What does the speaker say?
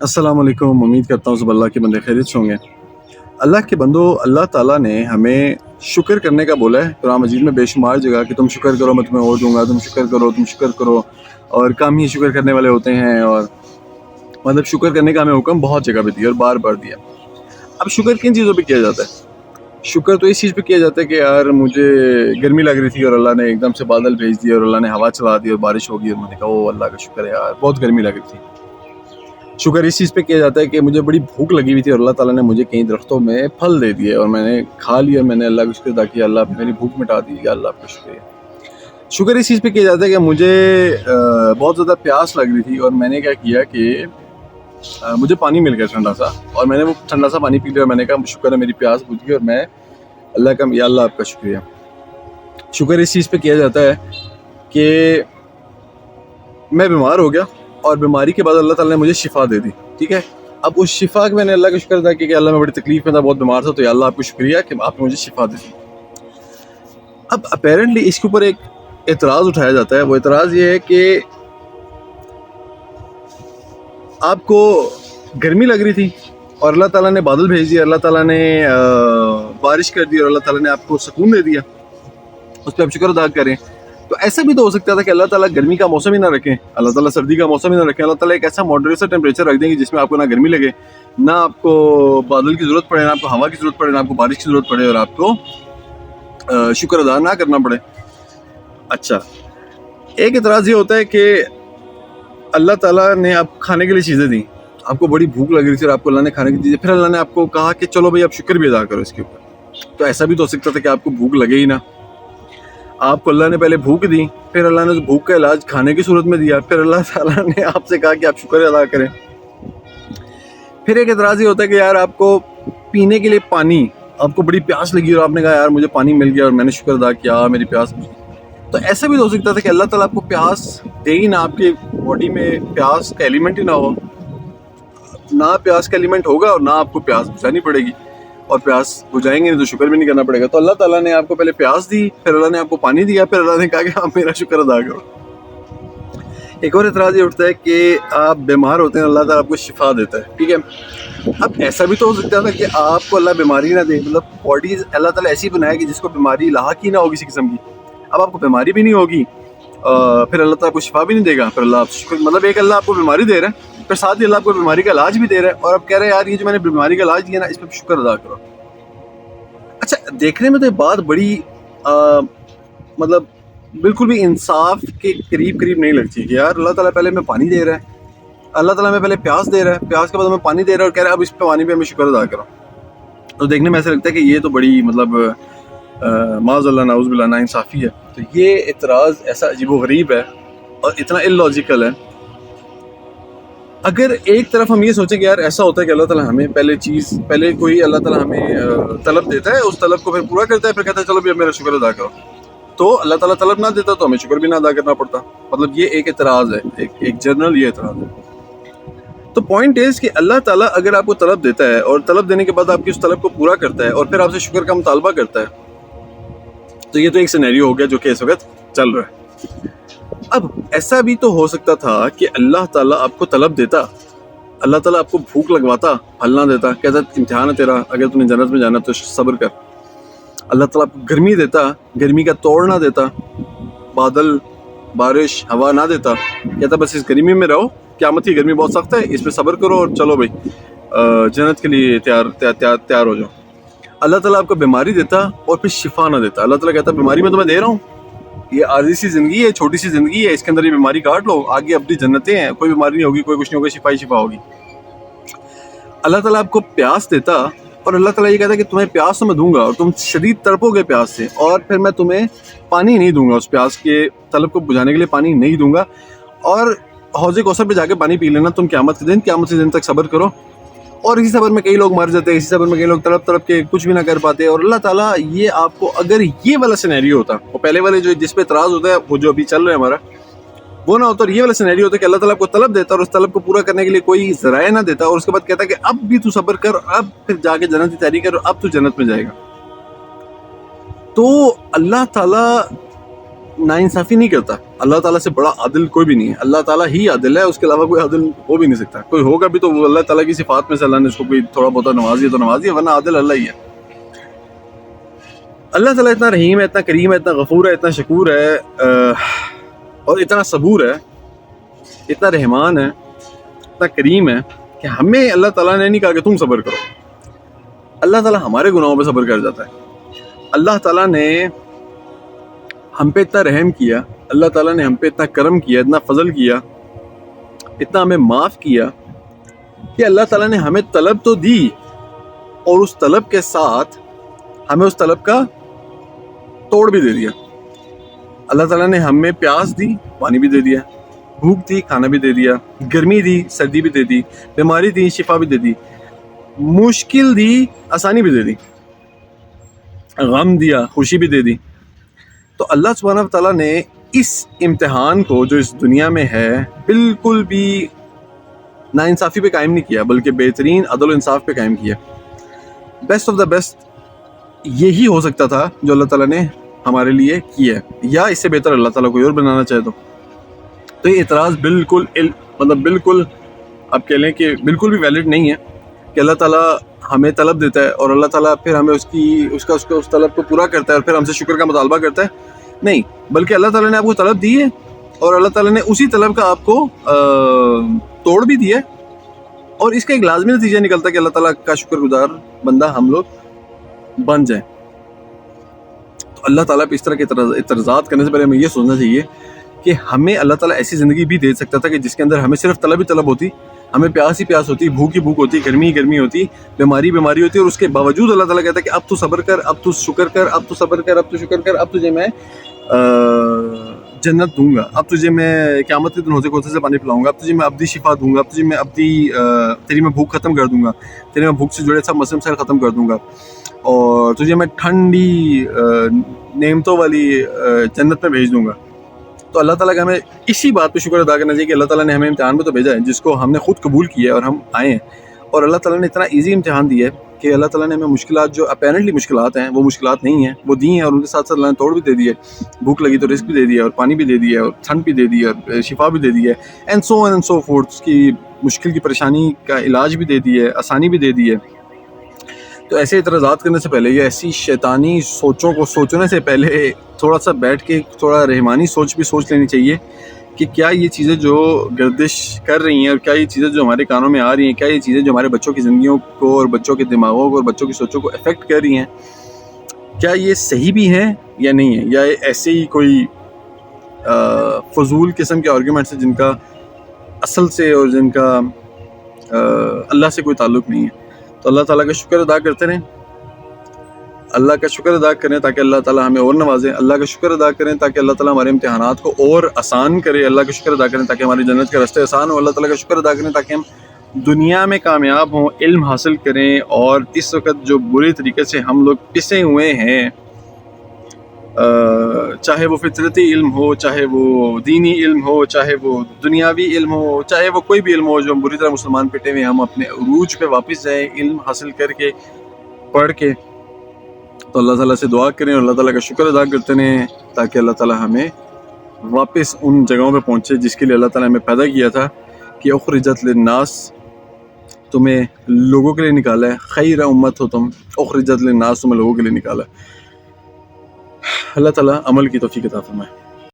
अस्सलाम वालेकुम। उम्मीद करता हूँ सब अल्लाह के बंदे खैरियत से होंगे। अल्लाह के बंदो, अल्लाह ताला ने हमें शुक्र करने का बोला है कुरान मजीद में बेशुमार जगह कि तुम शुक्र करो मैं तुम्हें और दूंगा, तुम शुक्र करो। और कम ही शुक्र करने वाले होते हैं। और मतलब शुक्र करने का हमें हुक्म बहुत जगह पे दिया और बार बार दिया। अब शुक्र किन चीज़ों पे किया जाता है? शुक्र तो इस चीज़ पे किया जाता है कि यार मुझे गर्मी लग रही थी और अल्लाह ने एकदम से बादल भेज दिए और अल्लाह ने हवा चला दी और बारिश हो गई और मैंने कहा ओ अल्लाह का शुक्र है यार, बहुत गर्मी लग रही थी। शुक्र इस चीज़ पे किया जाता है कि मुझे बड़ी भूख लगी हुई थी और अल्लाह ताला ने मुझे कई दरख्तों में फल दे दिए और मैंने खा लिया। मैंने अल्लाह का शुक्र अदा किया, अल्लाह मेरी भूख मिटा दी, या अल्लाह आपका शुक्रिया। शुक्र इस चीज़ पे किया जाता है कि मुझे बहुत ज़्यादा प्यास लग रही थी और मैंने क्या किया कि मुझे पानी मिल गया ठंडा सा, और मैंने वो ठंडा सा पानी पी लिया और मैंने कहा शुक्र है मेरी प्यास बुझ गई और मैं अल्लाह का या अल्लाह आपका शुक्रिया। शुक्र इस चीज़ पे किया जाता है कि मैं बीमार हो गया और बीमारी के बाद अल्लाह ताला ने मुझे शिफा दे दी, ठीक है। अब उस शिफा के मैंने अल्लाह का शुक्र अदा किया कि अल्लाह मैं बड़ी तकलीफ में था, बहुत बीमार था, तो या अल्लाह आपको शुक्रिया कि आपने मुझे शिफा दे दी। अब अपेरेंटली इसके ऊपर एक एतराज़ उठाया जाता है। वो एतराज़ ये है कि आपको गर्मी लग रही थी और अल्लाह ताला ने बादल भेज दिया, अल्लाह ताला ने बारिश कर दी और अल्लाह ताला ने आपको सुकून दे दिया, उस पर आप शुक्र अदा करें। तो ऐसा भी तो हो सकता था कि अल्लाह ताला गर्मी का मौसम ही ना रखें, अल्लाह ताला सर्दी का मौसम ही ना रखें, अल्लाह ताला एक ऐसा मॉडरेट सा टेम्परेचर रख देंगे जिसमें आपको ना गर्मी लगे, ना आपको बादल की ज़रूरत पड़े, ना आपको हवा की ज़रूरत पड़े, ना आपको बारिश की ज़रूरत पड़े और आपको शुक्र अदा ना करना पड़े। अच्छा, एक इतराज़ ये होता है कि अल्लाह ताला ने आप खाने के लिए चीज़ें दी, आपको बड़ी भूख लग रही थी और आपको अल्लाह ने खाने की चीज़ें, फिर अल्लाह ने आपको कहा कि चलो भाई आप शुक्र भी अदा करो इसके ऊपर। तो ऐसा भी तो हो सकता था कि आपको भूख लगे ही ना, आपको अल्लाह ने पहले भूख दी, फिर अल्लाह ने उस भूख का इलाज खाने की सूरत में दिया, फिर अल्लाह ताला ने आपसे कहा कि आप शुक्र अदा करें। फिर एक एतराज़ ये होता है कि यार आपको पीने के लिए पानी, आपको बड़ी प्यास लगी और आपने कहा यार मुझे पानी मिल गया और मैंने शुक्र अदा किया, मेरी प्यास बुझी। तो ऐसा भी तो हो सकता था कि अल्लाह ताला आपको प्यास दे ही ना, आपके बॉडी में प्यास का एलिमेंट ही ना हो, ना प्यास का एलिमेंट होगा और ना आपको प्यास बुझानी पड़ेगी, और प्यास बुझाएंगे नहीं तो शुक्र भी नहीं करना पड़ेगा। तो अल्लाह ताला ने आपको पहले प्यास दी, फिर अल्लाह ने आपको पानी दिया, फिर अल्लाह ने कहा कि आप मेरा शुक्र अदा करो। एक और एतराज़ ये उठता है कि आप बीमार होते हैं, अल्लाह ताला आपको शिफा देता है, ठीक है। अब ऐसा भी तो हो सकता था कि आपको अल्लाह बीमारी ना दे, मतलब बॉडी अल्लाह ताला ऐसी बनाए कि जिसको बीमारी लाहक ही ना हो किसी किस्म की। अब आपको बीमारी भी नहीं होगी, फिर अल्लाह ताला आपको शिफा भी नहीं देगा, फिर अल्लाह आपसे शुक्र, मतलब एक अल्लाह आपको बीमारी दे रहा है, फिर साथ ही अल्लाह आपको बीमारी का इलाज भी दे रहा है, और अब कह रहे हैं यार ये जो मैंने बीमारी का इलाज दिया ना, इस पर शुक्र अदा करो। अच्छा, देखने में तो ये बात बड़ी मतलब बिल्कुल भी इंसाफ के करीब नहीं लगती कि यार अल्लाह ताला पहले में पानी दे रहा है, अल्लाह ताला में पहले प्यास दे रहा है, प्यास के बाद हमें पानी दे रहा है और कह रहा है अब इस पानी पे हमें शुक्र अदा करो। तो देखने में ऐसा लगता है कि ये तो बड़ी मतलब माज़अल्लाह नाउज़ुबिल्लाह नाइंसाफ़ी है। तो ये इतराज़ ऐसा अजीबोगरीब है और इतना इलॉजिकल है। अगर एक तरफ हम ये सोचें कि यार ऐसा होता है कि अल्लाह ताला हमें पहले कोई अल्लाह ताला हमें तलब देता है, उस तलब को फिर पूरा करता है, फिर कहता है चलो भी अब मेरा शुक्र अदा करो। तो अल्लाह ताला तलब ना देता तो हमें शुक्र भी ना अदा करना पड़ता। मतलब ये एक एतराज़ है, एक जनरल ये एतराज़ है। तो पॉइंट इज़ कि अल्लाह ताला अगर आपको तलब देता है और तलब देने के बाद आपकी उस तलब को पूरा करता है और फिर आपसे शुक्र का मुतालबा करता है, तो ये तो एक सिनेरियो हो गया जो कि इस वक्त चल रहा है। अब ऐसा भी तो हो सकता था कि अल्लाह ताला आपको तलब देता, अल्लाह ताला आपको भूख लगवाता, फल ना देता, कहता इम्तिहान है तेरा, अगर तूने जन्नत में जाना तो सब्र कर। अल्लाह ताला आपको गर्मी देता, गर्मी का तोड़ ना देता, बादल बारिश हवा ना देता, कहता बस इस गर्मी में रहो, क़यामत की गर्मी बहुत सख्त है, इस पर सब्र करो और चलो भाई जन्नत के लिए तैयार हो जाओ। अल्लाह ताला आपको बीमारी देता और फिर शिफा ना देता। अल्लाह ताला कहता बीमारी मैं तुम्हें दे रहा हूँ, ये आर्जी सी ज़िंदगी है, छोटी सी ज़िंदगी है, इसके अंदर ये बीमारी काट लो, आगे अपनी जन्नतें हैं, कोई बीमारी नहीं होगी, कोई कुछ नहीं होगा, शिफा ही शिफा होगी। अल्लाह ताला आपको प्यास देता और अल्लाह ताला ये कहता है कि तुम्हें प्यास तो मैं दूंगा और तुम शदीद तड़पोगे प्यास से, और फिर मैं तुम्हें पानी नहीं दूंगा, उस प्यास के तलब को बुझाने के लिए पानी नहीं दूंगा, और हौज़े कौसर पे जाके पानी पी लेना तुम क़यामत के दिन तक सब्र करो। और इसी सब्र में कई लोग मर जाते हैं, इसी सब्र में कई लोग तड़प के कुछ भी ना कर पाते। और अल्लाह ताला ये आपको, अगर ये वाला सिनेरियो होता, वो पहले वाले जो जिस पे इतराज़ होता है वो जो अभी चल रहा है हमारा, वो ना होता और ये वाला सिनेरियो होता कि अल्लाह ताला आपको तलब देता और उस तलब को पूरा करने के लिए कोई ज़राए ना देता, और उसके बाद कहता कि अब भी तू सब्र कर, अब फिर जाके जन्नत की तैयारी कर, अब तू जन्नत में जाएगा। तो अल्लाह ताला ناانصافی نہیں کرتا. اللہ تعالیٰ سے بڑا عادل کوئی بھی نہیں ہے. اللہ تعالیٰ ہی عادل ہے, اس کے علاوہ کوئی عادل ہو بھی نہیں سکتا. کوئی ہوگا بھی تو وہ اللہ تعالیٰ کی صفات میں سے اللہ نے اس کو کوئی تھوڑا بہت نواز دیا تو نواز دیا, ورنہ عادل اللہ ہی ہے. اللہ تعالیٰ اتنا رحیم ہے, اتنا کریم ہے, اتنا غفور ہے, اتنا شکور ہے, اور اتنا صبور ہے, اتنا رحمان ہے, اتنا کریم ہے کہ ہمیں اللہ تعالیٰ نے نہیں کہا کہ تم صبر کرو. اللہ تعالیٰ ہمارے گناہوں پہ صبر کر جاتا ہے. اللہ تعالیٰ نے ہم پہ اتنا رحم کیا, اللہ تعالیٰ نے ہم پہ اتنا کرم کیا, اتنا فضل کیا, اتنا ہمیں معاف کیا کہ اللہ تعالیٰ نے ہمیں طلب تو دی, اور اس طلب کے ساتھ ہمیں اس طلب کا توڑ بھی دے دیا. اللہ تعالیٰ نے ہمیں پیاس دی, پانی بھی دے دیا, بھوک دی, کھانا بھی دے دیا, گرمی دی, سردی بھی دے دی, بیماری دی, شفا بھی دے دی, مشکل دی, آسانی بھی دے دی, غم دیا, خوشی بھی دے دی. تو اللہ سبحانہ و تعالیٰ نے اس امتحان کو جو اس دنیا میں ہے بالکل بھی ناانصافی پہ قائم نہیں کیا, بلکہ بہترین عدل و انصاف پہ قائم کیا. بیسٹ آف دا بیسٹ یہی ہو سکتا تھا جو اللہ تعالیٰ نے ہمارے لیے کیا ہے, یا اس سے بہتر اللہ تعالیٰ کوئی اور بنانا چاہے تو یہ اعتراض بالکل آپ کہہ لیں کہ بالکل بھی ویلڈ نہیں ہے کہ اللہ تعالیٰ ہمیں طلب دیتا ہے اور اللہ تعالیٰ پھر ہمیں اس طلب کو پورا کرتا ہے اور پھر ہم سے شکر کا مطالبہ کرتا ہے. نہیں, بلکہ اللہ تعالیٰ نے آپ کو طلب دی ہے اور اللہ تعالیٰ نے اسی طلب کا آپ کو توڑ بھی دیا ہے, اور اس کا ایک لازمی نتیجہ نکلتا ہے کہ اللہ تعالیٰ کا شکر گزار بندہ ہم لوگ بن جائیں. تو اللہ تعالیٰ پہ اس طرح کے اعتراضات کرنے سے پہلے ہمیں یہ سوچنا چاہیے کہ ہمیں اللہ تعالیٰ ایسی زندگی بھی دے سکتا تھا کہ جس کے اندر ہمیں صرف طلب ہی طلب ہوتی, ہمیں پیاس ہی پیاس ہوتی, بھوک ہی بھوک ہوتی, گرمی ہی گرمی ہوتی, بیماری بیماری ہوتی, اور اس کے باوجود اللہ تعالیٰ کہتا ہے کہ اب تو صبر کر, اب تو شکر کر, اب تو صبر کر, اب تو شکر کر, اب تجھے میں جنت دوں گا, اب تجھے میں قیامت کے دن حوض کوثر سے پانی پلاؤں گا, اب تجھے میں ابدی شفا دوں گا, اب تجھے میں تیری میں بھوک ختم کر دوں گا, تیری میں بھوک سے جڑے سب مسئلے مسائل ختم کر دوں گا, اور تجھے میں ٹھنڈی نعمتوں والی جنت میں بھیج دوں گا. تو اللہ تعالیٰ کا ہمیں اسی بات پہ شکر ادا کرنا چاہیے کہ اللہ تعالیٰ نے ہمیں امتحان میں تو بھیجا ہے جس کو ہم نے خود قبول کیا ہے اور ہم آئے ہیں, اور اللہ تعالیٰ نے اتنا ایزی امتحان دیا ہے کہ اللہ تعالیٰ نے ہمیں مشکلات جو اپیرنٹلی مشکلات ہیں وہ مشکلات نہیں ہیں, وہ دی ہیں, اور ان کے ساتھ ساتھ اللہ نے توڑ بھی دے دیے, بھوک لگی تو رزق بھی دے دیا, اور پانی بھی دے دیا, اور ٹھنڈ بھی دے دی, اور شفا بھی دے دی ہے, and so on and so forth. اس کی مشکل کی پریشانی کا علاج بھی دے دی ہے, آسانی بھی دے دی ہے. تو ایسے اعتراضات کرنے سے پہلے یا ایسی شیطانی سوچوں کو سوچنے سے پہلے تھوڑا سا بیٹھ کے تھوڑا رحمانی سوچ بھی سوچ لینی چاہیے کہ کیا یہ چیزیں جو گردش کر رہی ہیں, اور کیا یہ چیزیں جو ہمارے کانوں میں آ رہی ہیں, کیا یہ چیزیں جو ہمارے بچوں کی زندگیوں کو اور بچوں کے دماغوں کو اور بچوں کی سوچوں کو افیکٹ کر رہی ہیں, کیا یہ صحیح بھی ہیں یا نہیں ہیں, یا ایسے ہی کوئی فضول قسم کے آرگیومنٹس ہیں جن کا اصل سے اور جن کا اللہ سے کوئی تعلق نہیں ہے. تو اللہ تعالیٰ کا شکر ادا کرتے رہیں, اللہ کا شکر ادا کریں تاکہ اللہ تعالیٰ ہمیں اور نوازے, اللہ کا شکر ادا کریں تاکہ اللہ تعالیٰ ہمارے امتحانات کو اور آسان کرے, اللہ کا شکر ادا کریں تاکہ ہماری جنت کے راستے آسان ہوں, اللہ تعالیٰ کا شکر ادا کریں تاکہ ہم دنیا میں کامیاب ہوں, علم حاصل کریں, اور اس وقت جو بری طریقے سے ہم لوگ پسے ہوئے ہیں, چاہے وہ فطرتی علم ہو, چاہے وہ دینی علم ہو, چاہے وہ دنیاوی علم ہو, چاہے وہ کوئی بھی علم ہو, جو بری طرح مسلمان پٹے ہوئے, ہم اپنے عروج پہ واپس جائیں علم حاصل کر کے, پڑھ کے. تو اللہ تعالیٰ سے دعا کریں اور اللہ تعالیٰ کا شکر ادا کرتے رہیں تاکہ اللہ تعالیٰ ہمیں واپس ان جگہوں پہ پہنچے جس کے لیے اللہ تعالیٰ ہمیں پیدا کیا تھا, کہ اخرجت للناس, تمہیں لوگوں کے لیے نکالا ہے, خیر امت ہو تم, اخرجت للناس, تمہیں لوگوں کے لیے نکالا ہے. اللہ تعالیٰ عمل کی توفیق عطا فرمائے.